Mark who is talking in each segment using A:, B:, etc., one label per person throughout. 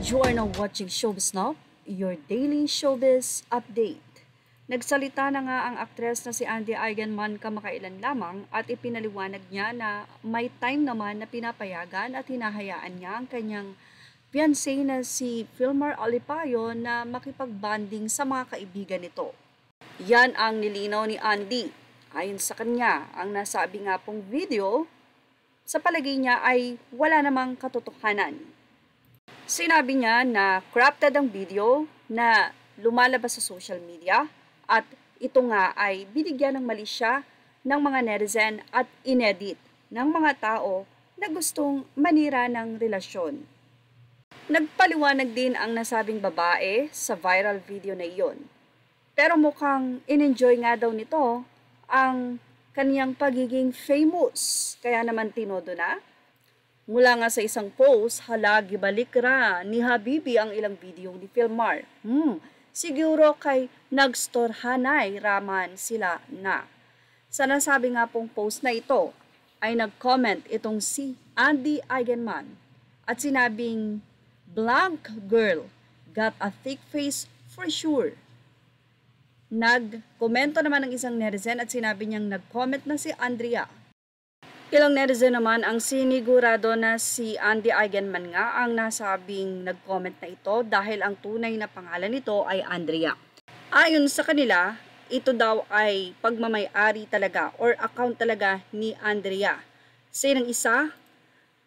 A: You are now watching Showbiz Now, your daily showbiz update. Nagsalita na nga ang aktres na si Andy Eigenman kamakailan lamang at ipinaliwanag niya na may time naman na pinapayagan at hinahayaan niya ang kanyang fiancé na si Filmar Alipayo na makipag-bonding sa mga kaibigan nito. Yan ang nilinaw ni Andy. Ayon sa kanya, ang nasabi nga pong video, sa palagay niya ay wala namang katotohanan. Sinabi niya na crafted ang video na lumalabas sa social media at ito nga ay binigyan ng mali siya ng mga netizen at inedit ng mga tao na gustong manira ng relasyon. Nagpaliwanag din ang nasabing babae sa viral video na iyon. Pero mukhang in-enjoy nga daw nito ang kaniyang pagiging famous. Kaya naman tinodo na. Mula nga sa isang post, hala gibalik ra ni Habibi ang ilang video ni Filmar. Siguro kay nagstorhanay raman sila na. Sa nasabi nga pong post na ito, ay nag-comment itong si Andy Eigenman at sinabing, "Blank girl, got a thick face for sure." Nag-komento naman ng isang netizen at sinabi niyang nag-comment na si Andrea. Ilang netizen naman ang sinigurado na si Andy Eigenman nga ang nasabing nag-comment na ito dahil ang tunay na pangalan nito ay Andrea. Ayon sa kanila, ito daw ay pagmamay-ari talaga or account talaga ni Andrea. Sa ng isa,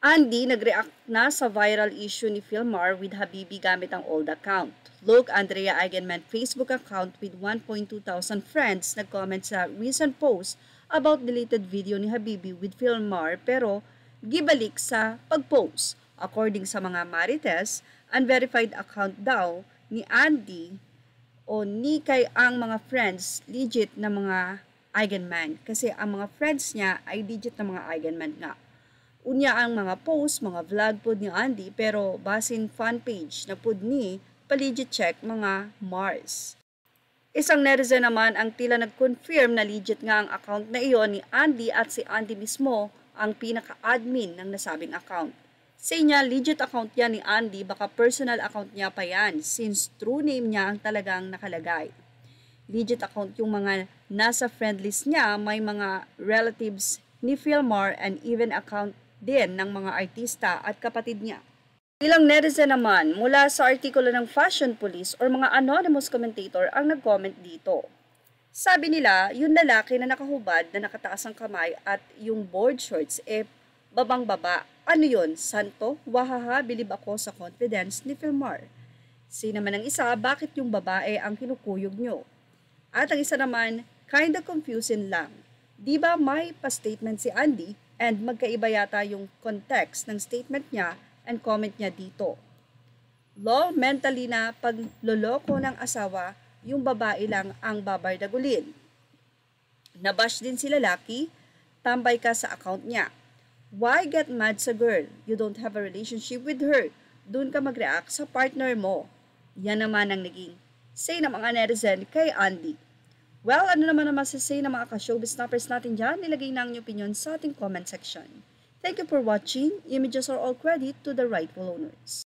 A: Andy nag-react na sa viral issue ni Filmar with Habibi gamit ang old account. Look, Andrea Eigenman Facebook account with 1,200 friends nag-comment sa recent post about deleted video ni Habibi with Filmar pero gibalik sa pag-post. According sa mga Marites, unverified account daw ni Andy o ni kay ang mga friends legit na mga Eigenman kasi ang mga friends niya ay legit na mga Eigenman nga. Unya ang mga post, mga vlog pod ni Andy pero basin fan page na pod ni pa-legit check mga Mars. Isang netizen naman ang tila nag-confirm na legit nga ang account na iyon ni Andy at si Andy mismo ang pinaka-admin ng nasabing account. Sa niya, legit account yan ni Andy, baka personal account niya pa yan since true name niya ang talagang nakalagay. Legit account yung mga nasa friend list niya, may mga relatives ni Filmar and even account din ng mga artista at kapatid niya. Ilang netizen naman mula sa artikulo ng Fashion Police or mga anonymous commentator ang nag-comment dito. Sabi nila, yung lalaki na nakahubad na nakataas ang kamay at yung board shorts babang-baba. Ano yun? Santo? Wahaha, bilib ako sa confidence ni Filmar. Naman ang isa, bakit yung babae ang kinukuyog nyo? At ang isa naman, kinda confusing lang. Diba may pa-statement si Andy and magkaiba yata yung context ng statement niya and comment niya dito. Lol, mentally na pagloloko ng asawa, yung babae lang ang babardagulin. Nabash din si lalaki, tambay ka sa account niya. Why get mad sa girl? You don't have a relationship with her. Doon ka mag-react sa partner mo. Yan naman ang naging say ng mga netizen kay Andy. Well, ano naman ang masasay ng mga ka-showbiz snappers natin dyan? Nilagay na ang inyong opinion sa ating comment section. Thank you for watching. Images are all credit to the rightful owners.